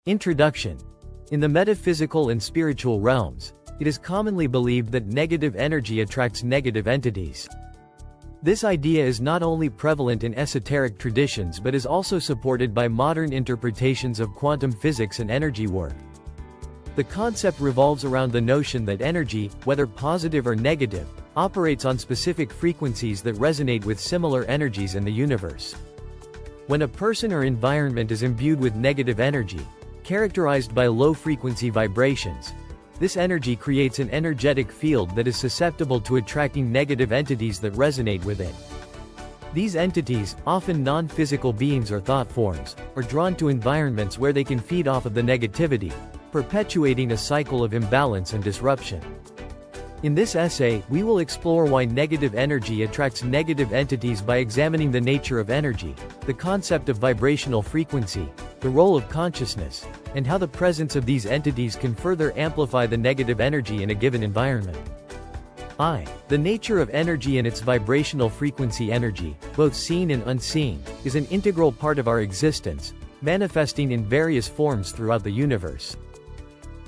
Introduction. In the metaphysical and spiritual realms, it is commonly believed that negative energy attracts negative entities. This idea is not only prevalent in esoteric traditions but is also supported by modern interpretations of quantum physics and energy work. The concept revolves around the notion that energy, whether positive or negative, operates on specific frequencies that resonate with similar energies in the universe. When a person or environment is imbued with negative energy, characterized by low-frequency vibrations, this energy creates an energetic field that is susceptible to attracting negative entities that resonate with it. These entities, often non-physical beings or thought forms, are drawn to environments where they can feed off of the negativity, perpetuating a cycle of imbalance and disruption. In this essay, we will explore why negative energy attracts negative entities by examining the nature of energy, the concept of vibrational frequency, the role of consciousness, and how the presence of these entities can further amplify the negative energy in a given environment. The nature of energy and its vibrational frequency. Energy, both seen and unseen, is an integral part of our existence, manifesting in various forms throughout the universe.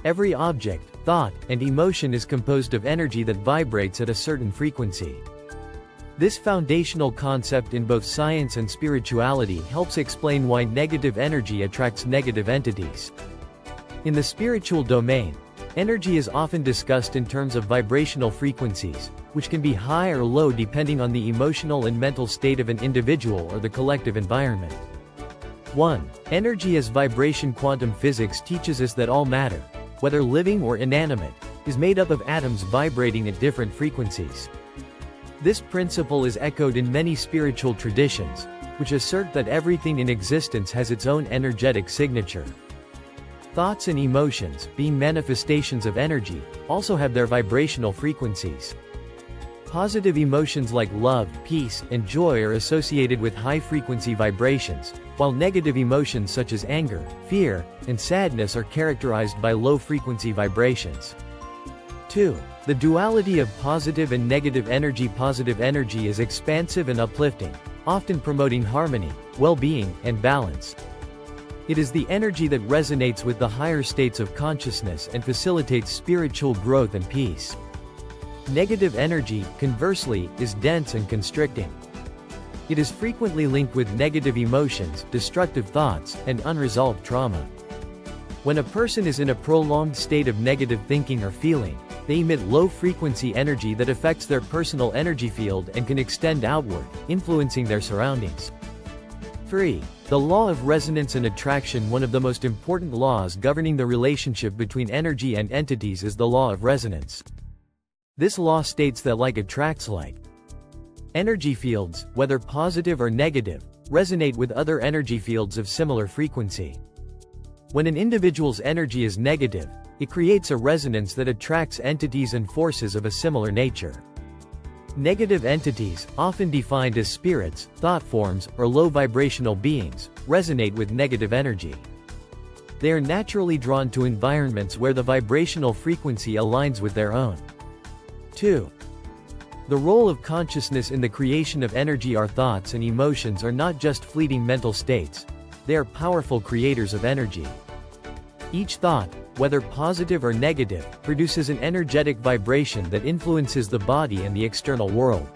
Every object, thought, and emotion is composed of energy that vibrates at a certain frequency. This foundational concept in both science and spirituality helps explain why negative energy attracts negative entities. In the spiritual domain, energy is often discussed in terms of vibrational frequencies, which can be high or low depending on the emotional and mental state of an individual or the collective environment. 1. Energy as vibration. Quantum physics teaches us that all matter, whether living or inanimate, is made up of atoms vibrating at different frequencies. This principle is echoed in many spiritual traditions, which assert that everything in existence has its own energetic signature. Thoughts and emotions, being manifestations of energy, also have their vibrational frequencies. Positive emotions like love, peace, and joy are associated with high-frequency vibrations, while negative emotions such as anger, fear, and sadness are characterized by low-frequency vibrations. 2. The duality of positive and negative energy. Positive energy is expansive and uplifting, often promoting harmony, well-being, and balance. It is the energy that resonates with the higher states of consciousness and facilitates spiritual growth and peace. Negative energy, conversely, is dense and constricting. It is frequently linked with negative emotions, destructive thoughts, and unresolved trauma. When a person is in a prolonged state of negative thinking or feeling, they emit low-frequency energy that affects their personal energy field and can extend outward, influencing their surroundings. 3. The law of resonance and attraction. One of the most important laws governing the relationship between energy and entities is the law of resonance. This law states that like attracts like. Energy fields, whether positive or negative, resonate with other energy fields of similar frequency. When an individual's energy is negative, it creates a resonance that attracts entities and forces of a similar nature. Negative entities, often defined as spirits, thought forms, or low-vibrational beings, resonate with negative energy. They are naturally drawn to environments where the vibrational frequency aligns with their own. 2. The role of consciousness in the creation of energy. Our thoughts and emotions are not just fleeting mental states, they are powerful creators of energy. Each thought, whether positive or negative, produces an energetic vibration that influences the body and the external world.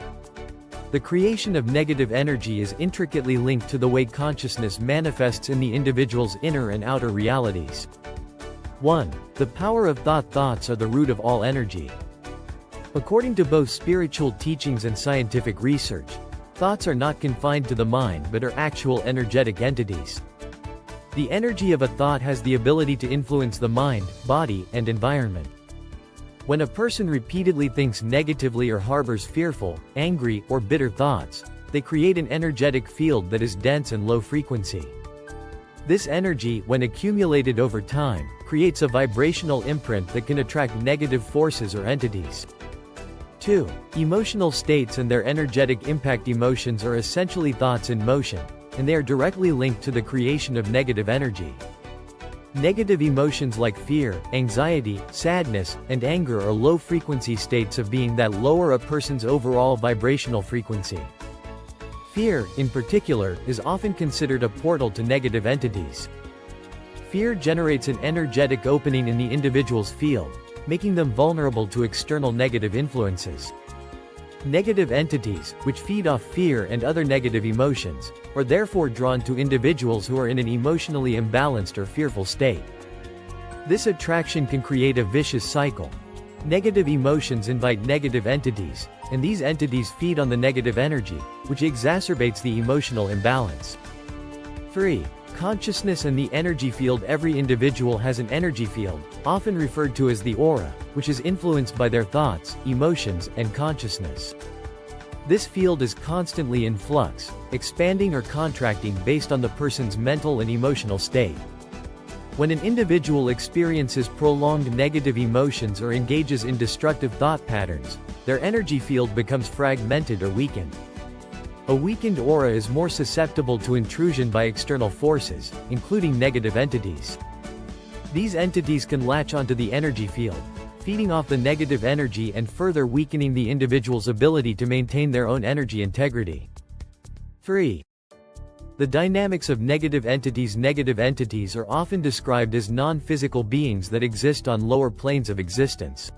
The creation of negative energy is intricately linked to the way consciousness manifests in the individual's inner and outer realities. 1. The power of thought. Thoughts are the root of all energy. According to both spiritual teachings and scientific research, thoughts are not confined to the mind but are actual energetic entities. The energy of a thought has the ability to influence the mind, body, and environment. When a person repeatedly thinks negatively or harbors fearful, angry, or bitter thoughts, they create an energetic field that is dense and low frequency. This energy, when accumulated over time, creates a vibrational imprint that can attract negative forces or entities. 2. Emotional states and their energetic impact. Emotions are essentially thoughts in motion, and they are directly linked to the creation of negative energy. Negative emotions like fear, anxiety, sadness, and anger are low-frequency states of being that lower a person's overall vibrational frequency. Fear, in particular, is often considered a portal to negative entities. Fear generates an energetic opening in the individual's field, making them vulnerable to external negative influences. Negative entities, which feed off fear and other negative emotions, are therefore drawn to individuals who are in an emotionally imbalanced or fearful state. This attraction can create a vicious cycle. Negative emotions invite negative entities, and these entities feed on the negative energy, which exacerbates the emotional imbalance. 3. Consciousness and the energy field. Every individual has an energy field, often referred to as the aura, which is influenced by their thoughts, emotions, and consciousness. This field is constantly in flux, expanding or contracting based on the person's mental and emotional state. When an individual experiences prolonged negative emotions or engages in destructive thought patterns, their energy field becomes fragmented or weakened. A weakened aura is more susceptible to intrusion by external forces, including negative entities. These entities can latch onto the energy field, feeding off the negative energy and further weakening the individual's ability to maintain their own energy integrity. 3. The dynamics of negative entities. Negative entities are often described as non-physical beings that exist on lower planes of existence.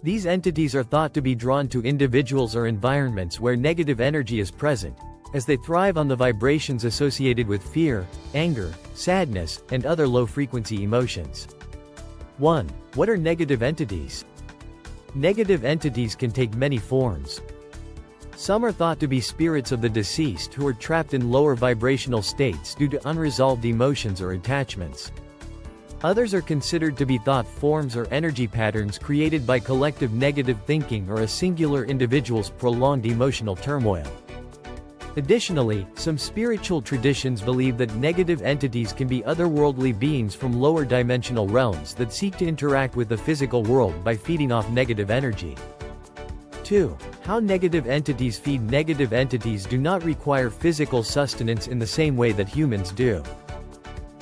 These entities are thought to be drawn to individuals or environments where negative energy is present, as they thrive on the vibrations associated with fear, anger, sadness, and other low-frequency emotions. 1. What are negative entities? Negative entities can take many forms. Some are thought to be spirits of the deceased who are trapped in lower vibrational states due to unresolved emotions or attachments. Others are considered to be thought forms or energy patterns created by collective negative thinking or a singular individual's prolonged emotional turmoil. Additionally, some spiritual traditions believe that negative entities can be otherworldly beings from lower dimensional realms that seek to interact with the physical world by feeding off negative energy. 2. How negative entities feed. Negative entities do not require physical sustenance in the same way that humans do.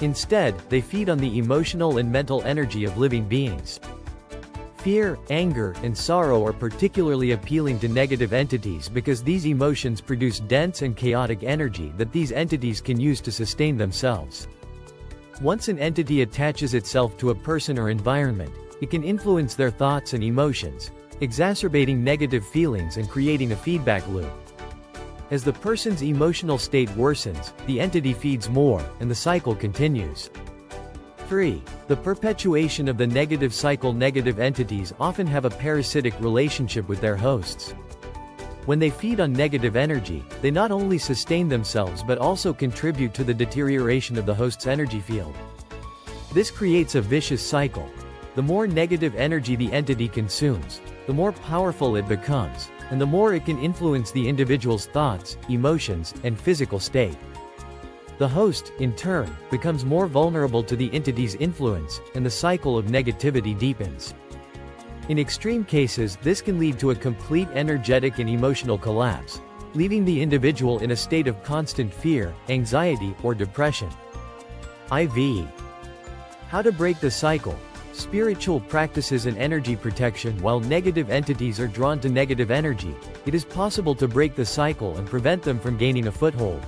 Instead, they feed on the emotional and mental energy of living beings. Fear, anger, and sorrow are particularly appealing to negative entities because these emotions produce dense and chaotic energy that these entities can use to sustain themselves. Once an entity attaches itself to a person or environment, it can influence their thoughts and emotions, exacerbating negative feelings and creating a feedback loop. As the person's emotional state worsens, the entity feeds more, and the cycle continues. 3. The perpetuation of the negative cycle. Negative entities often have a parasitic relationship with their hosts. When they feed on negative energy, they not only sustain themselves but also contribute to the deterioration of the host's energy field. This creates a vicious cycle. The more negative energy the entity consumes, the more powerful it becomes, and the more it can influence the individual's thoughts, emotions, and physical state. The host, in turn, becomes more vulnerable to the entity's influence, and the cycle of negativity deepens. In extreme cases, this can lead to a complete energetic and emotional collapse, leaving the individual in a state of constant fear, anxiety, or depression. IV. How to break the cycle. Spiritual practices and energy protection. While negative entities are drawn to negative energy, it is possible to break the cycle and prevent them from gaining a foothold.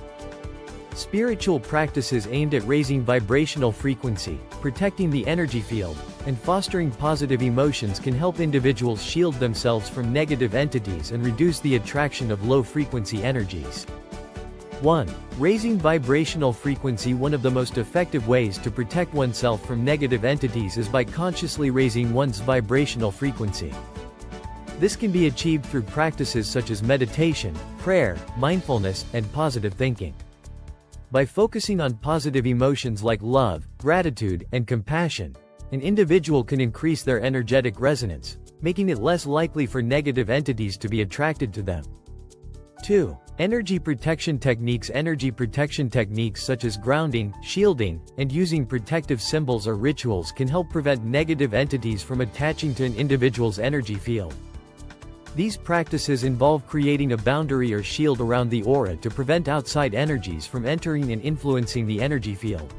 Spiritual practices aimed at raising vibrational frequency, protecting the energy field, and fostering positive emotions can help individuals shield themselves from negative entities and reduce the attraction of low-frequency energies. 1. Raising vibrational frequency. One of the most effective ways to protect oneself from negative entities is by consciously raising one's vibrational frequency. This can be achieved through practices such as meditation, prayer, mindfulness, and positive thinking. By focusing on positive emotions like love, gratitude, and compassion, an individual can increase their energetic resonance, making it less likely for negative entities to be attracted to them. 2. Energy protection techniques. Energy protection techniques such as grounding, shielding, and using protective symbols or rituals can help prevent negative entities from attaching to an individual's energy field. These practices involve creating a boundary or shield around the aura to prevent outside energies from entering and influencing the energy field.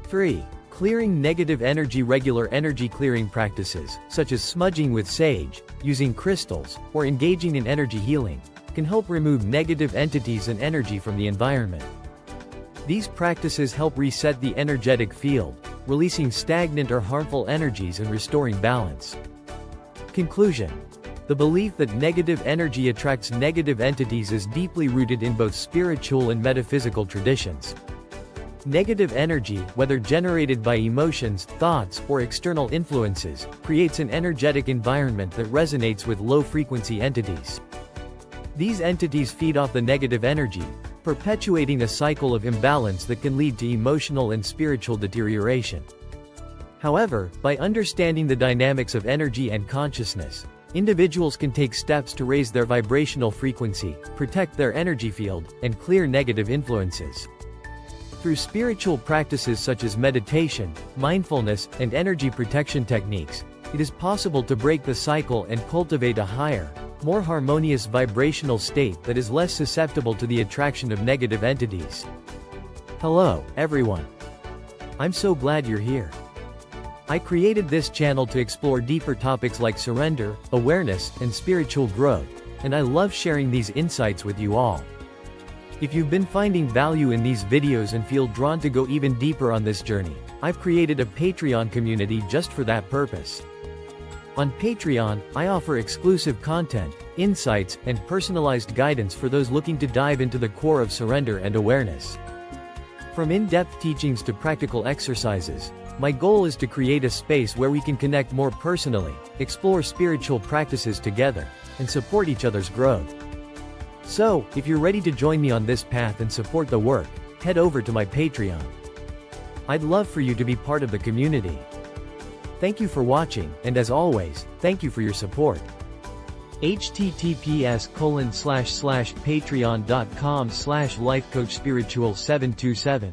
3. Clearing negative energy. Regular energy clearing practices, such as smudging with sage, using crystals, or engaging in energy healing, can help remove negative entities and energy from the environment. These practices help reset the energetic field, releasing stagnant or harmful energies and restoring balance. Conclusion. The belief that negative energy attracts negative entities is deeply rooted in both spiritual and metaphysical traditions. Negative energy, whether generated by emotions, thoughts, or external influences, creates an energetic environment that resonates with low-frequency entities. These entities feed off the negative energy, perpetuating a cycle of imbalance that can lead to emotional and spiritual deterioration. However, by understanding the dynamics of energy and consciousness, individuals can take steps to raise their vibrational frequency, protect their energy field, and clear negative influences. Through spiritual practices such as meditation, mindfulness, and energy protection techniques, it is possible to break the cycle and cultivate a higher, more harmonious vibrational state that is less susceptible to the attraction of negative entities. Hello, everyone. I'm so glad you're here. I created this channel to explore deeper topics like surrender, awareness, and spiritual growth, and I love sharing these insights with you all. If you've been finding value in these videos and feel drawn to go even deeper on this journey, I've created a Patreon community just for that purpose. On Patreon, I offer exclusive content, insights, and personalized guidance for those looking to dive into the core of surrender and awareness. From in-depth teachings to practical exercises, my goal is to create a space where we can connect more personally, explore spiritual practices together, and support each other's growth. So, if you're ready to join me on this path and support the work, head over to my Patreon. I'd love for you to be part of the community. Thank you for watching, and as always, thank you for your support. https://patreon.com/lifecoachspiritual727